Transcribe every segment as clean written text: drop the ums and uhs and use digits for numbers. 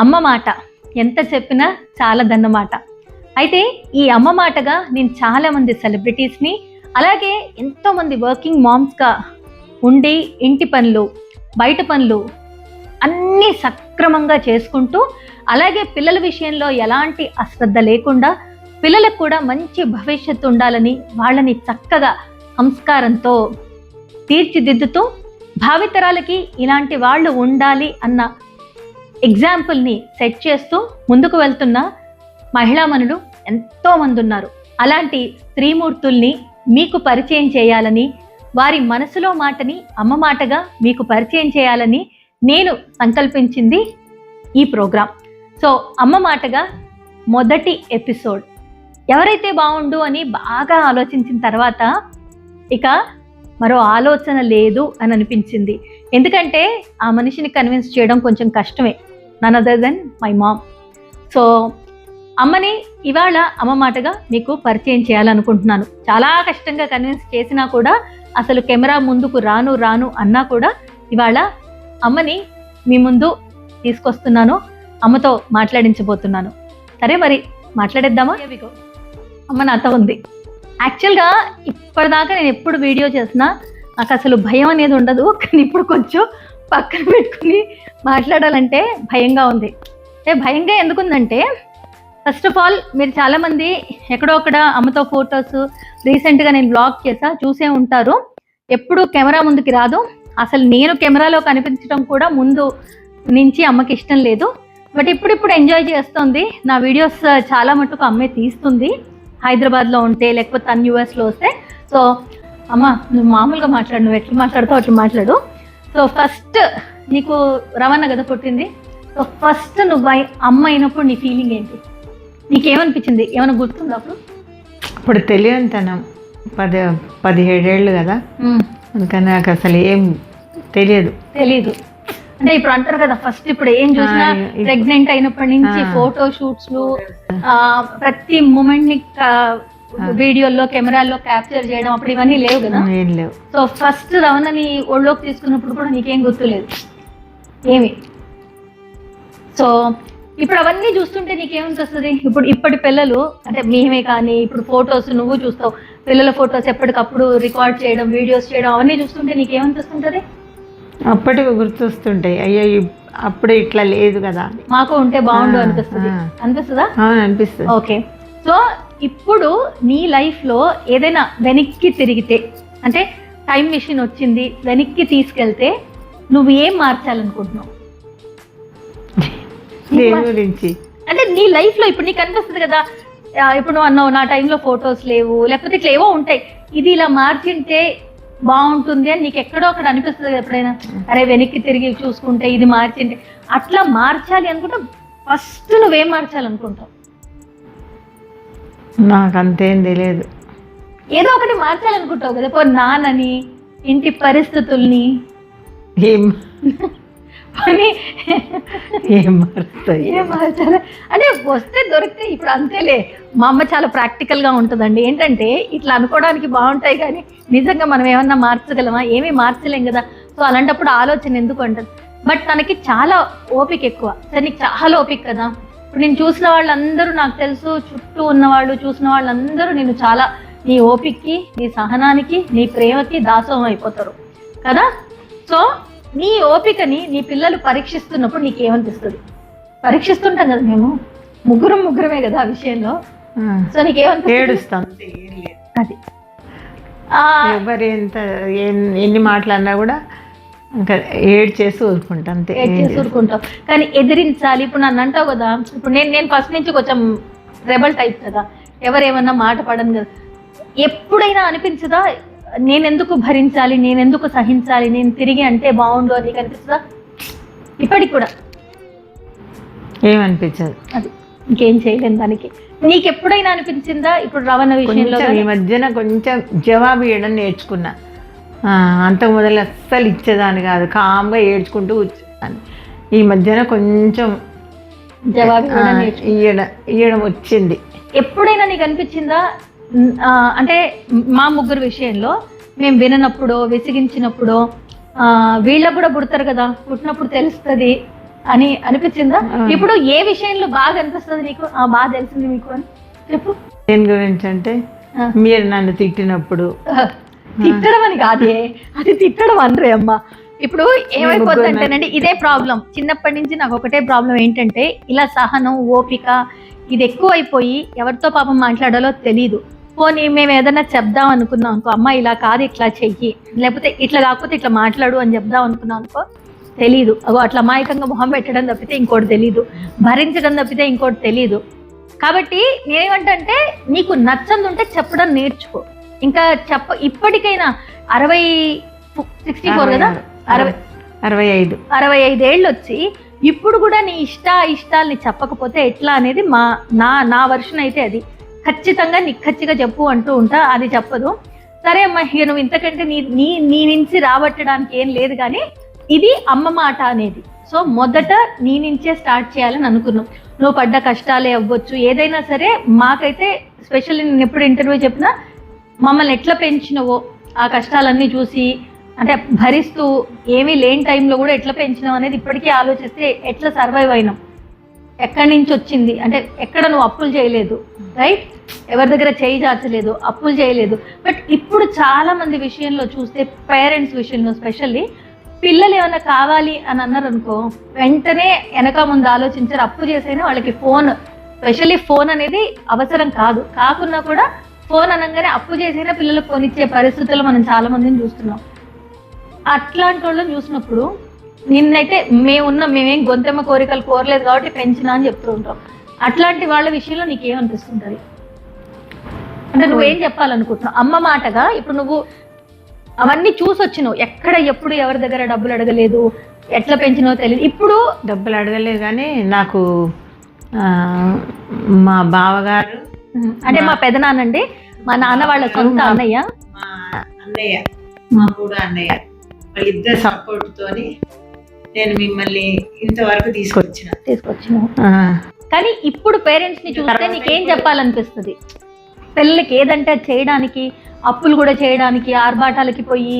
అమ్మ మాట ఎంత చెప్పినా చాలదన్నమాట. అయితే ఈ అమ్మ మాటగా నేను చాలామంది సెలబ్రిటీస్ని, అలాగే ఎంతోమంది వర్కింగ్ మామ్స్గా ఉండి ఇంటి పనులు, బయట పనులు అన్నీ సక్రమంగా చేసుకుంటూ, అలాగే పిల్లల విషయంలో ఎలాంటి అశ్రద్ధ లేకుండా పిల్లలకు కూడా మంచి భవిష్యత్తు ఉండాలని వాళ్ళని చక్కగా సంస్కారంతో తీర్చిదిద్దుతూ భావితరాలకి ఇలాంటి వాళ్ళు ఉండాలి అన్న ఎగ్జాంపుల్ని సెట్ చేస్తూ ముందుకు వెళ్తున్న మహిళామణులు ఎంతోమంది ఉన్నారు. అలాంటి స్త్రీమూర్తుల్ని మీకు పరిచయం చేయాలని, వారి మనసులో మాటని అమ్మ మాటగా మీకు పరిచయం చేయాలని నేను సంకల్పించింది ఈ ప్రోగ్రాం. సో అమ్మ మాటగా మొదటి ఎపిసోడ్ ఎవరైతే బాగుండు అని బాగా ఆలోచించిన తర్వాత ఇక మరో ఆలోచన లేదు అని అనిపించింది. ఎందుకంటే ఆ మనిషిని కన్విన్స్ చేయడం కొంచెం కష్టమే, none other than my mom. So అమ్మని ఇవాళ అమ్మ మాటగా మీకు పరిచయం చేయాలనుకుంటున్నాను. చాలా కష్టంగా కన్విన్స్ చేసినా కూడా, అసలు కెమెరా ముందుకు రాను అన్నా కూడా ఇవాళ అమ్మని మీ ముందు తీసుకొస్తున్నాను, అమ్మతో మాట్లాడించబోతున్నాను. సరే మరి మాట్లాడేద్దామా? అమ్మ నాతో ఉంది. యాక్చువల్గా ఇప్పటిదాకా నేను ఎప్పుడు వీడియో చేసినా నాకు అసలు భయం అనేది ఉండదు, కానీ ఇప్పుడు కొంచెం పక్కన పెట్టుకుని మాట్లాడాలంటే భయంగా ఉంది. భయంగా ఎందుకుందంటే, ఫస్ట్ ఆఫ్ ఆల్ మీరు చాలామంది ఎక్కడో అక్కడ అమ్మతో ఫొటోస్ రీసెంట్గా నేను బ్లాగ్ చేసా, చూసే ఉంటారు. ఎప్పుడు కెమెరా ముందుకి రాదు, అసలు నేను కెమెరాలో కనిపించడం కూడా ముందు నుంచి అమ్మకి ఇష్టం లేదు. బట్ ఇప్పుడు ఎంజాయ్ చేస్తుంది. నా వీడియోస్ చాలా మటుకు అమ్మే తీస్తుంది, హైదరాబాద్లో ఉంటే లేకపోతే తను యూఎస్లో వస్తే. సో అమ్మ నువ్వు మామూలుగా మాట్లాడు, నువ్వు ఎట్లా మాట్లాడుతావు అట్లా మాట్లాడు. సో ఫస్ట్ నీకు రవణ కదా పుట్టింది. సో ఫస్ట్ నువ్వు అమ్మ అయినప్పుడు నీ ఫీలింగ్ ఏంటి? నీకేమనిపించింది? ఏమైనా గుర్తుందా అప్పుడు? ఇప్పుడు తెలియనితనం, 17 ఏళ్ళు కదా, అందుకని నాకు అసలు ఏం తెలియదు. అంటే ఇప్పుడు అంటారు కదా, ఫస్ట్ ఇప్పుడు ఏం చూసినా ప్రెగ్నెంట్ అయినప్పటి నుంచి ఫోటో షూట్స్, ప్రతి మూమెంట్ ని వీడియోల్లో కెమెరాల్లో క్యాప్చర్ చేయడం, అప్పుడు ఇవన్నీ లేవు కదా. ఏం లేవు. సో ఫస్ట్ రవణని ఒళ్ళోకి తీసుకున్నప్పుడు కూడా నీకేం గుర్తులేదు ఏమి. సో ఇప్పుడు అవన్నీ చూస్తుంటే నీకేమనిపిస్తుంది? ఇప్పటి పిల్లలు అంటే మేమే కానీ, ఇప్పుడు ఫొటోస్ నువ్వు చూస్తావు, పిల్లల ఫొటోస్ ఎప్పటికప్పుడు రికార్డ్ చేయడం, వీడియోస్ చేయడం, అవన్నీ చూస్తుంటే నీకేమనిపిస్తుంటది? అప్పటికి గుర్తొస్తుంటాయి, అయ్యో అప్పుడు ఇట్లా లేదు కదా, మాకు ఉంటే బాగుండు అనిపిస్తుందా? అనిపిస్తుంది. ఓకే. సో ఇప్పుడు నీ లైఫ్లో ఏదైనా వెనక్కి తిరిగితే, అంటే టైం మెషిన్ వచ్చింది, వెనక్కి తీసుకెళ్తే నువ్వు ఏం మార్చాలనుకుంటున్నావు? దేని గురించి అంటే నీ లైఫ్లో ఇప్పుడు నీకు అనిపిస్తుంది కదా, ఇప్పుడు నువ్వు అన్నావు నా టైంలో ఫొటోస్ లేవు, లేకపోతే ఇట్లా ఏవో ఉంటాయి, ఇది ఇలా మార్చింటే బాగుంటుంది అని నీకు ఎక్కడో ఒకటి అనిపిస్తుంది ఎప్పుడైనా? అరే వెనక్కి తిరిగి చూసుకుంటే ఇది మార్చింటే, అట్లా మార్చాలి అనుకుంటా ఫస్ట్ నువ్వేం మార్చాలనుకుంటావు? నాకు అంతేం తెలియదు. ఏదో ఒకటి మార్చాలనుకుంటావు కదా, పో నాన్నని, ఇంటి పరిస్థితుల్ని, ఏం మార్చాలి అంటే వస్తే దొరికితే. ఇప్పుడు అంతేలే, మా అమ్మ చాలా ప్రాక్టికల్గా ఉంటుందండి. ఏంటంటే ఇట్లా అనుకోవడానికి బాగుంటాయి కానీ నిజంగా మనం ఏమన్నా మార్చగలమా? ఏమీ మార్చలేం కదా. సో అలాంటప్పుడు ఆలోచన ఎందుకు అంటుంది. బట్ తనకి చాలా ఓపిక ఎక్కువ. సరే నీకు చాలా ఓపిక కదా. ఇప్పుడు నేను చూసిన వాళ్ళందరూ, నాకు తెలుసు చుట్టూ ఉన్నవాళ్ళు చూసిన వాళ్ళందరూ నేను చాలా నీ ఓపికకి, నీ సహనానికి, నీ ప్రేమకి దాసోహం అయిపోతారు కదా. సో నీ ఓపికని నీ పిల్లలు పరీక్షిస్తున్నప్పుడు నీకేమనిపిస్తుంది? పరీక్షిస్తుంటాం కదా మేము, ముగ్గురమే కదా ఆ విషయంలో. సో నీకేమనిపిస్తుంది? ఏడుస్తాను. అది ఎవరు ఎన్ని మాట్లాడినా కూడా ఇంకా ఏడ్చేసి ఊరుకుంటాం, అంతే. ఏడ్చేసి ఊరుకుంటాం. కానీ ఎదిరించాలి. ఇప్పుడు నన్ను అంటావు కదా, ఇప్పుడు నేను ఫస్ట్ నుంచి కొంచెం రెబల్ టైప్ కదా, ఎవరేమన్నా మాట పడను కదా. ఎప్పుడైనా అనిపించదా నేనెందుకు భరించాలి, నేనెందుకు సహించాలి, నేను తిరిగి అంటే బాగుండు అని నీకు అనిపిస్తుందా? ఇప్పటికి కూడా ఏమనిపించదు. అది ఇంకేం చేయలేను దానికి. నీకు ఎప్పుడైనా అనిపించిందా? ఇప్పుడు రవణ విషయంలో ఈ మధ్యన కొంచెం జవాబు ఇవ్వడం నేర్చుకున్నా. అంతకు మొదలు అస్సలు ఇచ్చేదాన్ని కాదు, కామ్గా ఏడ్చుకుంటూ కూర్చున్నాను. ఈ మధ్యన కొంచెం జవాబు ఇవ్వడం వచ్చింది. ఎప్పుడైనా నీకు అనిపించిందా? అంటే మా ముగ్గురు విషయంలో మేము విననప్పుడు, విసిగించినప్పుడు, వీళ్ళకు కూడా పుడతారు కదా, పుట్టినప్పుడు తెలుస్తుంది అని అనిపించిందా? అవును. ఇప్పుడు ఏ విషయంలో బాగా అనిపిస్తుంది నీకు? బాగా తెలిసింది మీకు అని చెప్పు. దేని గురించి అంటే మీరు నన్ను తిట్టినప్పుడు. తిట్టడం అని కాదే, అది తిట్టడం అనరే అమ్మ. ఇప్పుడు ఏమైపోతుంది అంటేనండి, ఇదే ప్రాబ్లం. చిన్నప్పటి నుంచి నాకు ఒకటే ప్రాబ్లం ఏంటంటే, ఇలా సహనం, ఓపిక ఇది ఎక్కువైపోయి ఎవరితో పాపం మాట్లాడాలో తెలీదు. పోనీ మేము ఏదైనా చెప్దాం అనుకున్నాం అనుకో, అమ్మ ఇలా కాదు ఇట్లా చెయ్యి, లేకపోతే ఇట్లా కాకపోతే ఇట్లా మాట్లాడు అని చెప్దాం అనుకున్నాం అనుకో, తెలీదు. అగో అట్లా అమాయకంగా మొహం పెట్టడం తప్పితే ఇంకోటి తెలీదు, భరించడం తప్పితే ఇంకోటి తెలీదు. కాబట్టి నేనేమంటే, నీకు నచ్చంది ఉంటే చెప్పడం నేర్చుకో. ఇంకా ఇప్పటికైనా 64 కదా, 65 ఏళ్ళు వచ్చి ఇప్పుడు కూడా నీ ఇష్టాలని చెప్పకపోతే ఎట్లా అనేది నా వర్షన్ అయితే అది. ఖచ్చితంగా నిక్కచ్చిగా చెప్పు అంటూ ఉంటా, అది చెప్పదు. సరే అమ్మ, ఇక నువ్వు ఇంతకంటే నీ నుంచి రాబట్టడానికి ఏం లేదు, కానీ ఇది అమ్మ మాట అనేది. సో మొదట నీ నుంచే స్టార్ట్ చేయాలని అనుకున్నాం. నువ్వు పడ్డ కష్టాలే అవ్వచ్చు, ఏదైనా సరే. మాకైతే స్పెషల్లీ నేను ఎప్పుడు ఇంటర్వ్యూ చెప్పినా, మమ్మల్ని ఎట్లా పెంచినవో ఆ కష్టాలన్నీ చూసి, అంటే భరిస్తూ ఏమీ లేని టైంలో కూడా ఎట్లా పెంచినావు అనేది ఇప్పటికీ ఆలోచిస్తే ఎట్లా సర్వైవ్ అయినాం, ఎక్కడి నుంచి వచ్చింది అంటే, ఎక్కడ నువ్వు అప్పులు చేయలేదు, రైట్, ఎవరి దగ్గర చేయి చాచలేదు, అప్పులు చేయలేదు. బట్ ఇప్పుడు చాలా మంది విషయంలో చూస్తే, పేరెంట్స్ విషయంలో స్పెషల్లీ, పిల్లలు ఏమైనా కావాలి అని అన్నారు అనుకో, వెంటనే వెనక ముందు ఆలోచించారు. అప్పు చేసైనా వాళ్ళకి ఫోన్, స్పెషల్లీ ఫోన్ అనేది అవసరం కాకున్నా కూడా ఫోన్ అనగానే అప్పు చేసైనా పిల్లలకు కొనిచ్చే పరిస్థితుల్లో మనం చాలా మందిని చూస్తున్నాం. అట్లాంటి వాళ్ళని చూసినప్పుడు నిన్నైతే మేమేం గొంతెమ్మ కోరికలు కోరలేదు కాబట్టి పెంచినా అని చెప్తూ ఉంటాం. అట్లాంటి వాళ్ళ విషయంలో నీకేమనిపిస్తుంటది? అంటే నువ్వేం చెప్పాలనుకుంటున్నావు అమ్మ మాటగా? ఇప్పుడు నువ్వు అవన్నీ చూసొచ్చినావు, ఎక్కడ ఎప్పుడు ఎవరి దగ్గర డబ్బులు అడగలేదు, ఎట్లా పెంచినో తెలియదు. ఇప్పుడు డబ్బులు అడగలేదు, కానీ నాకు మా బావగారు అంటే మా పెదనాన్నండి, మా నాన్న వాళ్ళ సొంత అన్నయ్య, మా కూడా అన్నయ్య, వాళ్ళిద్దరు సపోర్ట్ తోని నేను మిమ్మల్ని ఇంతవరకు తీసుకొచ్చిన. కానీ ఇప్పుడు పేరెంట్స్ ని చూస్తే నీకేం చెప్పాలనిపిస్తుంది? పిల్లలకి ఏదంటే చేయడానికి, అప్పులు కూడా చేయడానికి, ఆర్భాటాలకి పోయి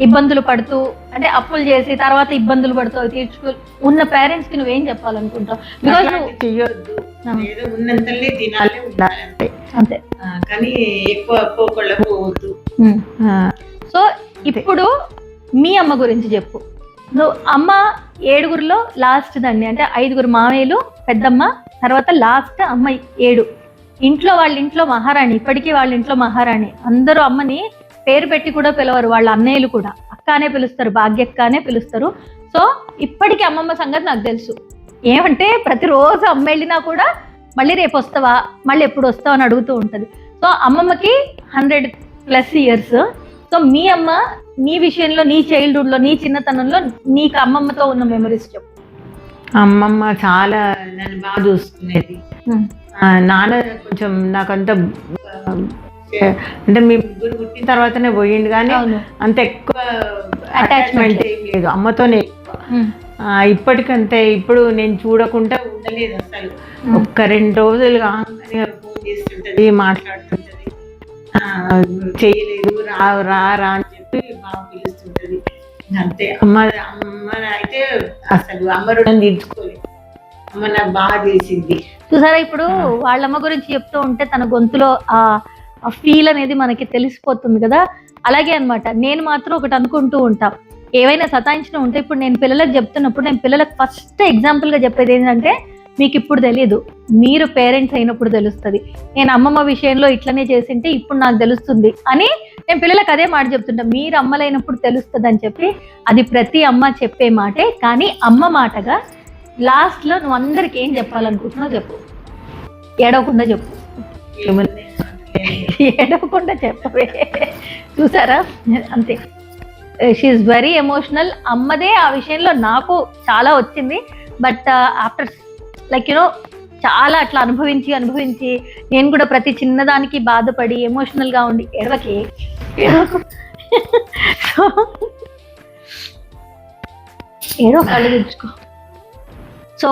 ఇబ్బందులు పడుతూ, అంటే అప్పులు చేసి తర్వాత ఇబ్బందులు పడుతూ తీర్చుకో ఉన్న పేరెంట్స్ కి నువ్వేం చెప్పాలనుకుంటావు? బికాజ్ నువ్వు చెయ్యొద్దు, ఏదో ఉన్నంతలే తినాలి, ఉండాలంటే అంతే, కానీ ఎక్కువ పోకళ్ళకు పోవద్దు. సో ఇప్పుడు మీ అమ్మ గురించి చెప్పు. నువ్వు అమ్మ 7గురిలో లాస్ట్ దాన్ని, అంటే 5గురు మామయ్యలు, పెద్దమ్మ, తర్వాత లాస్ట్ అమ్మ 7. వాళ్ళ ఇంట్లో మహారాణి, ఇప్పటికీ వాళ్ళ ఇంట్లో మహారాణి. అందరూ అమ్మని పేరు పెట్టి కూడా పిలవరు, వాళ్ళ అన్నయ్యలు కూడా అక్క అనే పిలుస్తారు, భాగ్యక్క అనే పిలుస్తారు. సో ఇప్పటికీ అమ్మమ్మ సంగతి నాకు తెలుసు. ఏమంటే ప్రతిరోజు అమ్మ వెళ్ళినా కూడా మళ్ళీ రేపు వస్తావా, మళ్ళీ ఎప్పుడు వస్తావా అని అడుగుతూ ఉంటుంది. సో అమ్మమ్మకి 100+ ఇయర్స్. సో మీ అమ్మ నీ విషయంలో, నీ చైల్డ్హుడ్లో, నీ చిన్నతనంలో నీకు అమ్మమ్మతో ఉన్న మెమరీస్ చెప్పు. అమ్మమ్మ చాలా నన్ను బాగా చూసుకునేది. నాన్న కొంచెం నాకంత అంటే మీ ముగ్గురు పుట్టిన తర్వాతనే పోయిండు, కానీ అంత ఎక్కువ అటాచ్మెంట్ ఏం లేదు అమ్మతోనే. ఇప్పటికంతే ఇప్పుడు నేను చూడకుండా ఉండలేదు అసలు. ఒక్క 2 రోజులు కాగానే ఫోన్ చేస్తుంటది, మాట్లాడుతుంటది, చేయలేదు, రా అని చెప్పి బాగా పిలుస్తుంటది. అంతే. అమ్మ అయితే అసలు అమ్మ రుణం తీర్చుకోలేదు. అమ్మ నాకు బాగా చేసింది. చూసారా, ఇప్పుడు వాళ్ళమ్మ గురించి చెప్తూ ఉంటే తన గొంతులో ఆ ఫీల్ అనేది మనకి తెలిసిపోతుంది కదా. అలాగే అన్నమాట. నేను మాత్రం ఒకటి అనుకుంటూ ఉంటా, ఏవైనా సతాయించిన ఉంటే, ఇప్పుడు నేను పిల్లలకు చెప్తున్నప్పుడు నేను పిల్లలకు ఫస్ట్ ఎగ్జాంపుల్గా చెప్పేది ఏంటంటే, మీకు ఇప్పుడు తెలియదు, మీరు పేరెంట్స్ అయినప్పుడు తెలుస్తుంది. నేను అమ్మమ్మ విషయంలో ఇట్లనే చేసింటే ఇప్పుడు నాకు తెలుస్తుంది అని నేను పిల్లలకు అదే మాట చెప్తుంటా. మీరు అమ్మలైనప్పుడు తెలుస్తుంది అని చెప్పి, అది ప్రతి అమ్మ చెప్పే మాటే. కానీ అమ్మ మాటగా లాస్ట్లో నువ్వు అందరికి ఏం చెప్పాలనుకుంటున్నావు చెప్పు, ఏడవకుండా చెప్పు. ఏడవకుండా చెప్పవే. చూసారా, అంతే. She is very emotional. అమ్మదే ఆ విషయంలో నాకు చాలా వచ్చింది. బట్ ఆఫ్టర్ లైక్ చాలా అట్లా అనుభవించి నేను కూడా ప్రతి చిన్నదానికి బాధపడి ఎమోషనల్గా ఉండి, ఏడవకు ఏడో కళ్ళు తెచ్చుకో. సో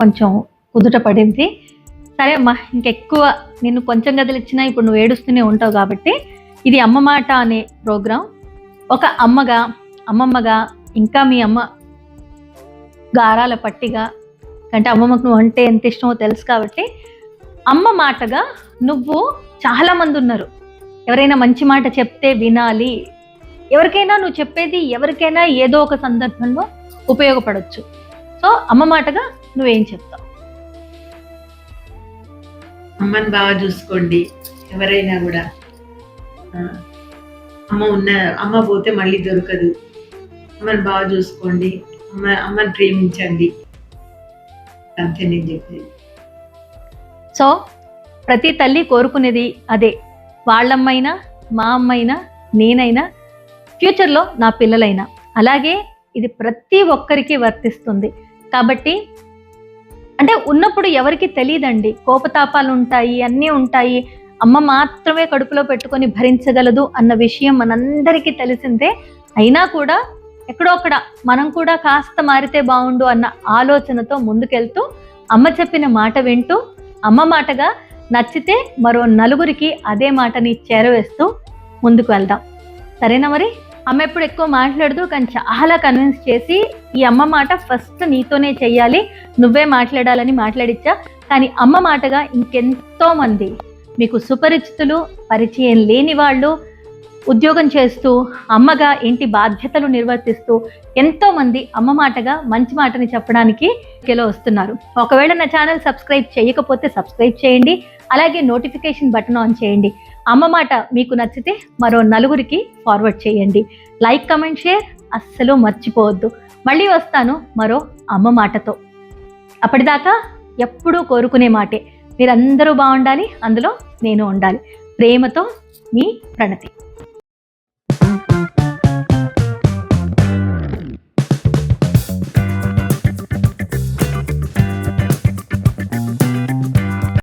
కొంచెం కుదుట పడింది. సరే అమ్మా, ఇంకెక్కువ నిన్ను కొంచెం గదిలిచ్చినా ఇప్పుడు నువ్వు ఏడుస్తూనే ఉంటావు కాబట్టి, ఇది అమ్మ మాట అనే ప్రోగ్రాం. ఒక అమ్మమ్మగా ఇంకా మీ అమ్మ గారాల పట్టిగా, అంటే అమ్మమ్మకు నువ్వు అంటే ఎంత ఇష్టమో తెలుసు కాబట్టి అమ్మ మాటగా నువ్వు చాలామంది ఉన్నారు, ఎవరైనా మంచి మాట చెప్తే వినాలి, ఎవరికైనా నువ్వు చెప్పేది ఎవరికైనా ఏదో ఒక సందర్భంలో ఉపయోగపడవచ్చు. సో అమ్మ మాటగా నువ్వేం చెప్తావు? అమ్మని బాగా చూసుకోండి, ఎవరైనా కూడా. అమ్మ పోతే మళ్ళీ దొరకదు. అమ్మని బాగా చూసుకోండి, అమ్మని ప్రేమించండి, అంతే నేను చెప్పేది. సో ప్రతి తల్లి కోరుకునేది అదే, వాళ్ళమ్మైనా మా అమ్మైనా నేనైనా ఫ్యూచర్లో నా పిల్లలైనా. అలాగే ఇది ప్రతి ఒక్కరికి వర్తిస్తుంది. కాబట్టి అంటే ఉన్నప్పుడు ఎవరికి తెలియదండి, కోపతాపాలు ఉంటాయి, అన్నీ ఉంటాయి, అమ్మ మాత్రమే కడుపులో పెట్టుకొని భరించగలదు అన్న విషయం మనందరికీ తెలిసిందే. అయినా కూడా ఎక్కడో అక్కడ మనం కూడా కాస్త మారితే బాగుండు అన్న ఆలోచనతో ముందుకెళ్తూ అమ్మ చెప్పిన మాట వింటూ అమ్మ మాటగా నచ్చితే మరో నలుగురికి అదే మాటని చేరవేస్తూ ముందుకు వెళ్దాం. సరేనా? మరి అమ్మ ఎప్పుడు ఎక్కువ మాట్లాడదు, కానీ చాలా కన్విన్స్ చేసి ఈ అమ్మ మాట ఫస్ట్ నీతోనే చెయ్యాలి, నువ్వే మాట్లాడాలని మాట్లాడిచ్చా. కానీ అమ్మ మాటగా ఇంకెంతో మంది మీకు సుపరిచితులు, పరిచయం లేని వాళ్ళు, ఉద్యోగం చేస్తూ అమ్మగా ఇంటి బాధ్యతలు నిర్వర్తిస్తూ ఎంతో మంది అమ్మ మాటగా మంచి మాటని చెప్పడానికి కిలో వస్తున్నారు. ఒకవేళ నా ఛానల్ సబ్స్క్రైబ్ చేయకపోతే సబ్స్క్రైబ్ చేయండి, అలాగే నోటిఫికేషన్ బటన్ ఆన్ చేయండి. అమ్మ మాట మీకు నచ్చితే మరో నలుగురికి ఫార్వర్డ్ చేయండి. లైక్, కమెంట్, షేర్ అస్సలు మర్చిపోవద్దు. మళ్ళీ వస్తాను మరో అమ్మ మాటతో. అప్పటిదాకా ఎప్పుడూ కోరుకునే మాటే, మీరందరూ బాగుండాలి, అందులో నేను ఉండాలి. ప్రేమతో మీ ప్రణతి.